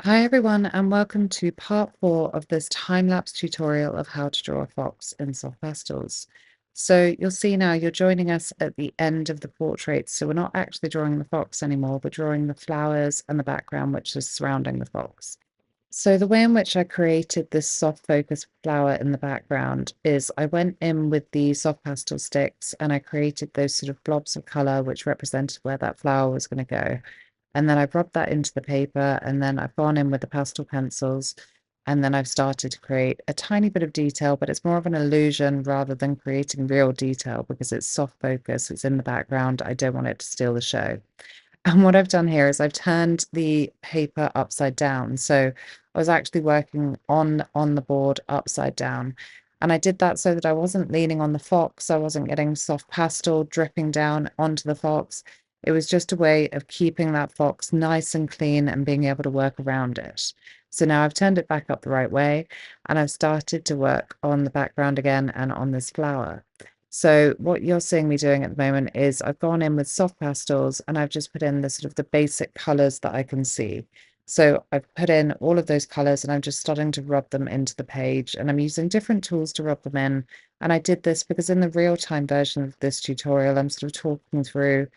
Hi everyone, and welcome to part 4 of this time-lapse tutorial of how to draw a fox in soft pastels. So you'll see now you're joining us at the end of the portrait, so we're not actually drawing the fox anymore, we're drawing the flowers and the background which is surrounding the fox. So the way in which I created this soft focus flower in the background is I went in with the soft pastel sticks and I created those sort of blobs of colour which represented where that flower was going to go. And then I've rubbed that into the paper, and then I've gone in with the pastel pencils, and then I've started to create a tiny bit of detail, but it's more of an illusion rather than creating real detail because it's soft focus, it's in the background. I don't want it to steal the show. And what I've done here is I've turned the paper upside down. So I was actually working on the board upside down. And I did that so that I wasn't leaning on the fox. I wasn't getting soft pastel dripping down onto the fox. It was just a way of keeping that fox nice and clean and being able to work around it. So now I've turned it back up the right way and I've started to work on the background again and on this flower. So what you're seeing me doing at the moment is I've gone in with soft pastels and I've just put in the sort of the basic colors that I can see. So I've put in all of those colors and I'm just starting to rub them into the page, and I'm using different tools to rub them in. And I did this because in the real-time version of this tutorial, I'm sort of talking through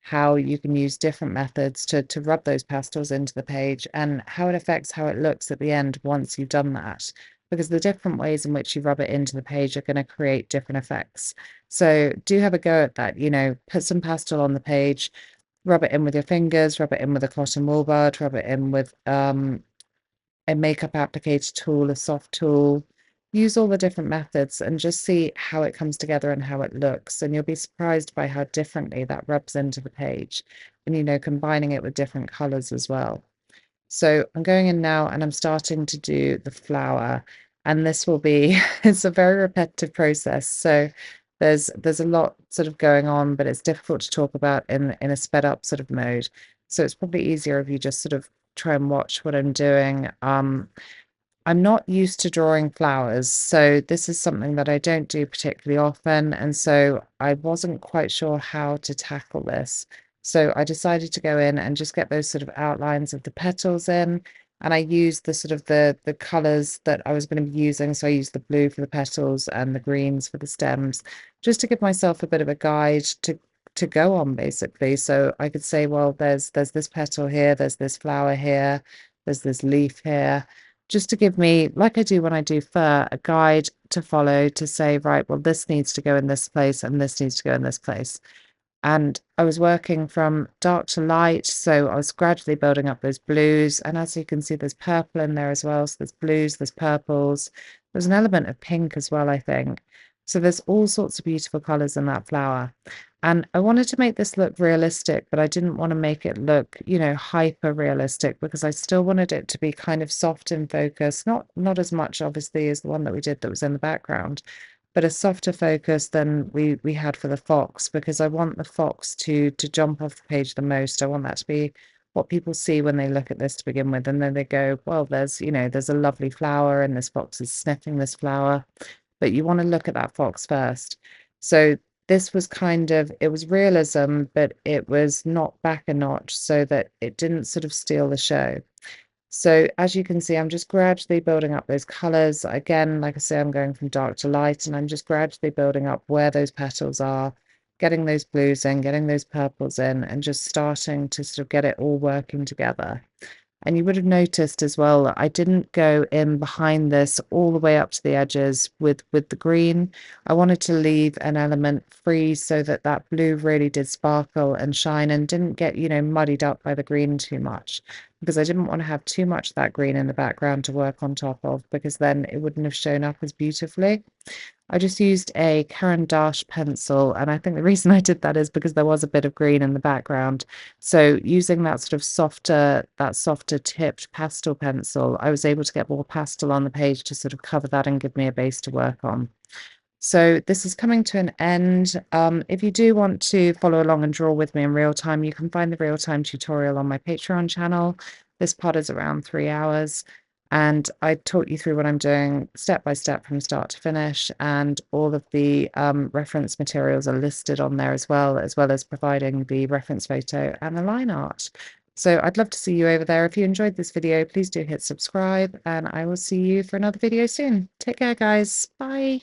how you can use different methods to rub those pastels into the page and how it affects how it looks at the end once you've done that. Because the different ways in which you rub it into the page are going to create different effects. So do have a go at that, put some pastel on the page, rub it in with your fingers, rub it in with a cotton wool bud, rub it in with a makeup applicator tool, a soft tool. Use all the different methods and just see how it comes together and how it looks. And you'll be surprised by how differently that rubs into the page. And, combining it with different colors as well. So I'm going in now and I'm starting to do the flower. And this will be, it's a very repetitive process. So there's a lot sort of going on, but it's difficult to talk about in a sped up sort of mode. So it's probably easier if you just sort of try and watch what I'm doing. I'm not used to drawing flowers, so this is something that I don't do particularly often, and so I wasn't quite sure how to tackle this. So I decided to go in and just get those sort of outlines of the petals in, and I used the sort of the colors that I was going to be using. So I used the blue for the petals and the greens for the stems, just to give myself a bit of a guide to go on basically. So I could say, well, there's this petal here, there's this flower here, there's this leaf here, just to give me, like I do when I do fur, a guide to follow to say, right, well, this needs to go in this place and this needs to go in this place. And I was working from dark to light, so I was gradually building up those blues. And as you can see, there's purple in there as well. So there's blues, there's purples. There's an element of pink as well, I think. So there's all sorts of beautiful colors in that flower. And I wanted to make this look realistic, but I didn't want to make it look, hyper realistic, because I still wanted it to be kind of soft in focus, not as much obviously as the one that we did that was in the background, but a softer focus than we had for the fox, because I want the fox to jump off the page the most. I want that to be what people see when they look at this to begin with, and then they go, well, there's a lovely flower and this fox is sniffing this flower, but you want to look at that fox first. So this was it was realism, but it was not back a notch so that it didn't sort of steal the show. So as you can see, I'm just gradually building up those colors. Again, like I say, I'm going from dark to light, and I'm just gradually building up where those petals are, getting those blues in, getting those purples in, and just starting to sort of get it all working together. And you would have noticed as well that I didn't go in behind this all the way up to the edges with the green. I wanted to leave an element free so that that blue really did sparkle and shine and didn't get, muddied up by the green too much, because I didn't want to have too much of that green in the background to work on top of, because then it wouldn't have shown up as beautifully. I just used a Caran d'Ache pencil, and I think the reason I did that is because there was a bit of green in the background. So using that softer tipped pastel pencil, I was able to get more pastel on the page to sort of cover that and give me a base to work on. So this is coming to an end. If you do want to follow along and draw with me in real time, you can find the real time tutorial on my Patreon channel. This part is around 3 hours. And I taught you through what I'm doing step by step from start to finish. And all of the reference materials are listed on there as well as providing the reference photo and the line art. So I'd love to see you over there. If you enjoyed this video, please do hit subscribe, and I will see you for another video soon. Take care, guys. Bye.